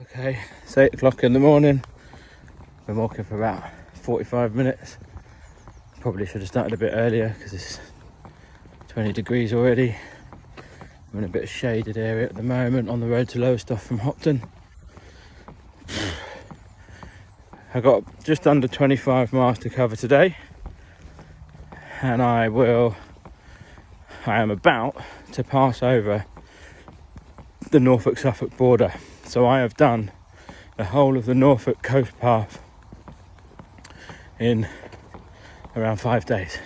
Okay, it's 8 o'clock in the morning. Been walking for about 45 minutes. Probably should have started a bit earlier because it's 20 degrees already. I'm in a bit of shaded area at the moment on the road to Lowestoft from Hopton. I got just under 25 miles to cover today, and I am about to pass over the Norfolk-Suffolk border. So I have done the whole of the Norfolk coast path in around 5 days.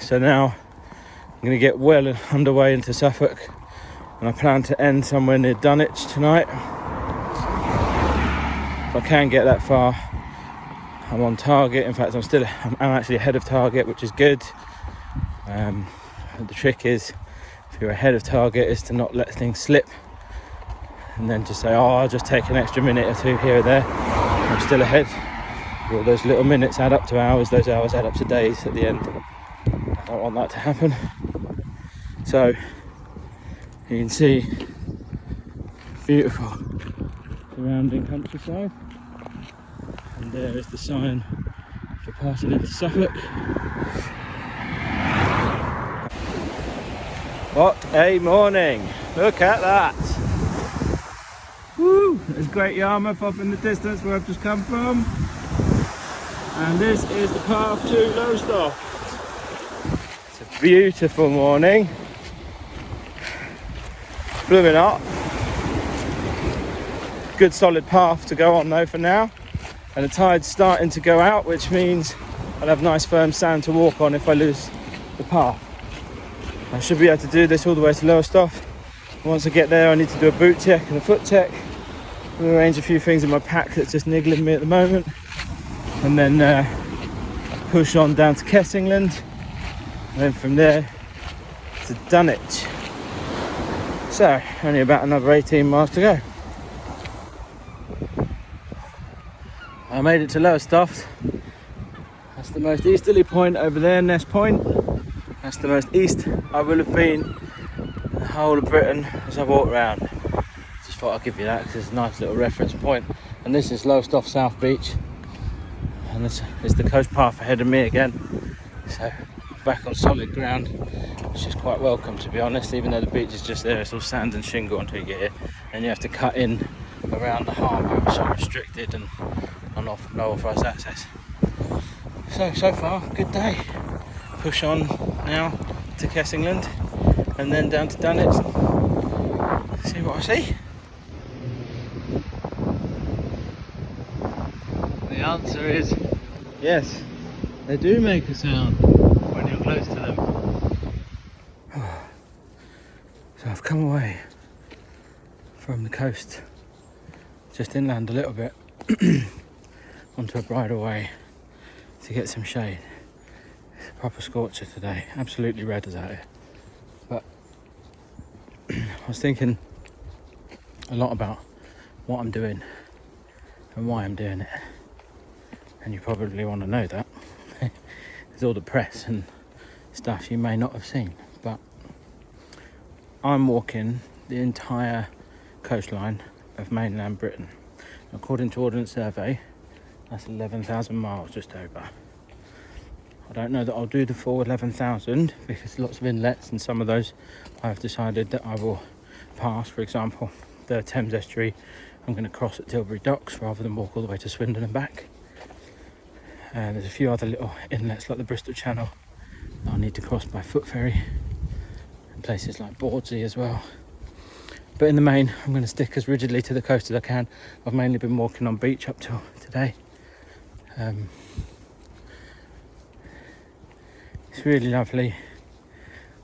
So now I'm going to get well underway into Suffolk, and I plan to end somewhere near Dunwich tonight. If I can get that far, I'm on target. In fact, I'm actually ahead of target, which is good. The trick is, if you're ahead of target, is to not let things slip and then just say, I'll just take an extra minute or two here or there. I'm still ahead. All those little minutes add up to hours, those hours add up to days at the end. I don't want that to happen. So you can see beautiful surrounding countryside, and there is the sign for passing into Suffolk. What a morning! Look at that! Woo! There's Great Yarmouth off in the distance where I've just come from, and this is the path to Lowestoft. It's a beautiful morning. Blooming hot. Good solid path to go on though for now, and the tide's starting to go out, which means I'll have nice firm sand to walk on if I lose the path. I should be able to do this all the way to Lowestoft. Once I get there, I need to do a boot check and a foot check. I'll arrange a few things in my pack that's just niggling me at the moment, and then push on down to Kessingland, and then from there to Dunwich. So only about another 18 miles to go. I made it to Lowestoft. That's the most easterly point over there, Ness Point. That's the most east I will have been in the whole of Britain as I walk around. Just thought I'd give you that because it's a nice little reference point. And this is Lowestoft South Beach, and this is the coast path ahead of me again. So back on solid ground, which is quite welcome, to be honest. Even though the beach is just there, it's all sand and shingle until you get here, and you have to cut in around the harbour, which is so restricted and no authorised access. So far, good day. Push on now to Kessingland and then down to Dunwich. See what I see. The answer is yes, they do make a sound when you're close to them. So I've come away from the coast, just inland a little bit, onto a bridleway to get some shade. It's a proper scorcher today, absolutely red as out here. But I was thinking a lot about what I'm doing and why I'm doing it, and you probably want to know that. There's all the press and stuff you may not have seen, but I'm walking the entire coastline of mainland Britain. According to Ordnance Survey, that's 11,000 miles, just over. I don't know that I'll do the full 11,000 because lots of inlets, and some of those I've decided that I will pass. For example, the Thames estuary, I'm going to cross at Tilbury Docks rather than walk all the way to Swindon and back. And there's a few other little inlets like the Bristol Channel that I need to cross by foot ferry, and places like Bordsey as well. But in the main, I'm going to stick as rigidly to the coast as I can. I've mainly been walking on beach up till today. It's really lovely.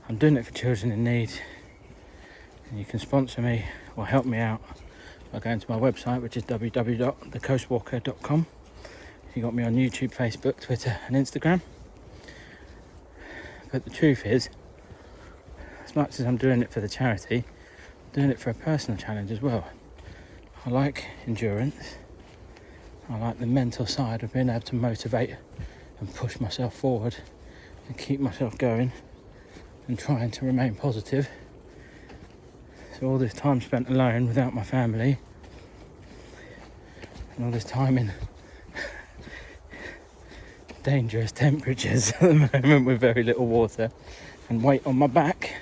I'm doing it for children in need, and you can sponsor me or help me out by going to my website, which is www.thecoastwalker.com. You got me on YouTube, Facebook, Twitter and Instagram. But the truth is, as much as I'm doing it for the charity, I'm doing it for a personal challenge as well. I like endurance. I like the mental side of being able to motivate and push myself forward and keep myself going and trying to remain positive. So all this time spent alone without my family, and all this time in dangerous temperatures at the moment with very little water and weight on my back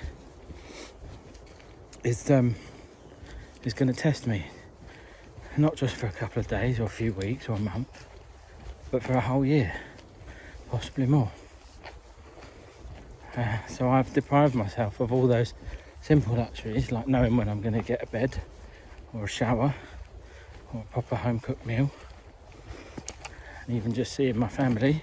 is going to test me, not just for a couple of days or a few weeks or a month, but for a whole year, possibly more. So I've deprived myself of all those simple luxuries, like knowing when I'm going to get a bed or a shower or a proper home cooked meal, and even just seeing my family,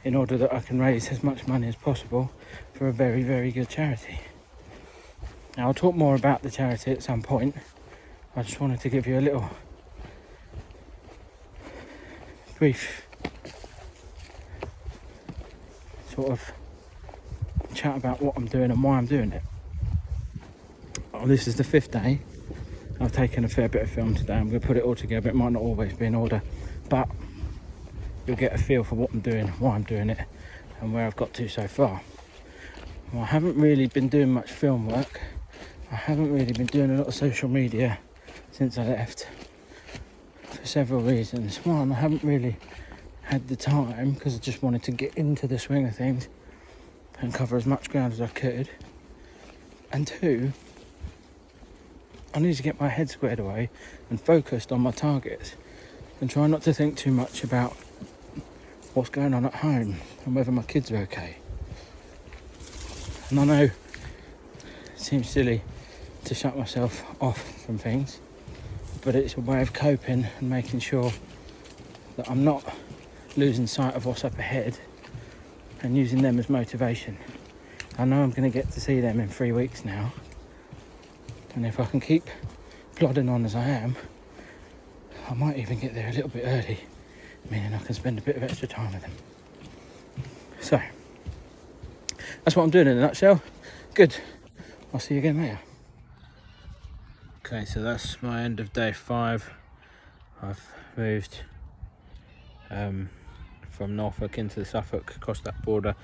in order that I can raise as much money as possible for a very, very good charity. Now, I'll talk more about the charity at some point. I just wanted to give you a little brief sort of chat about what I'm doing and why I'm doing it. Oh, this is the 5th day. I've taken a fair bit of film today. I'm going to put it all together. It might not always be in order, but you'll get a feel for what I'm doing, why I'm doing it, and where I've got to so far. Well, I haven't really been doing much film work. I haven't really been doing a lot of social media since I left, for several reasons. One, I haven't really had the time because I just wanted to get into the swing of things and cover as much ground as I could. And two, I need to get my head squared away and focused on my targets and try not to think too much about what's going on at home and whether my kids are okay. And I know it seems silly to shut myself off from things, but it's a way of coping and making sure that I'm not losing sight of what's up ahead and using them as motivation. I know I'm going to get to see them in 3 weeks now, and if I can keep plodding on as I am, I might even get there a little bit early, meaning I can spend a bit of extra time with them. So that's what I'm doing in a nutshell. Good. I'll see you again later. Okay, so that's my end of day 5. I've moved from Norfolk into Suffolk, across that border.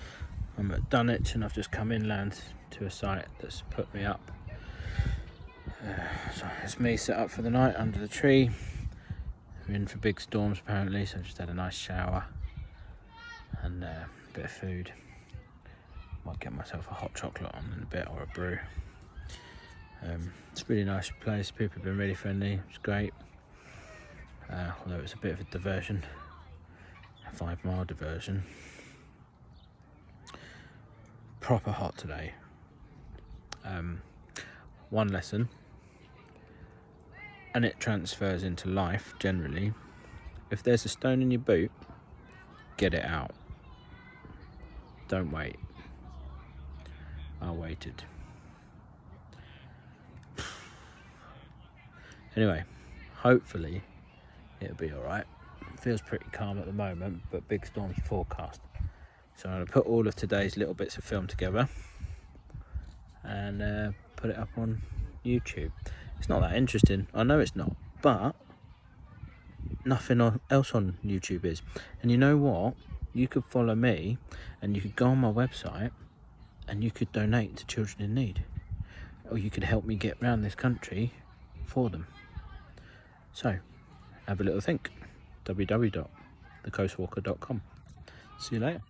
I'm at Dunwich, and I've just come inland to a site that's put me up. So it's me set up for the night under the tree. We're in for big storms apparently, so I just had a nice shower and a bit of food. Might get myself a hot chocolate on in a bit, or a brew. It's a really nice place. People have been really friendly. It's great, although it's a bit of a diversion, a 5-mile diversion. Proper hot today. One lesson, and it transfers into life generally: if there's a stone in your boot, get it out. Don't wait. I waited. Anyway, hopefully it'll be alright. It feels pretty calm at the moment, but big storms forecast. So I'm going to put all of today's little bits of film together and put it up on YouTube. It's not that interesting, I know it's not, but nothing else on YouTube is. And you know what? You could follow me and you could go on my website and you could donate to children in need, or you could help me get around this country for them. So have a little think. www.thecoastwalker.com. See you later.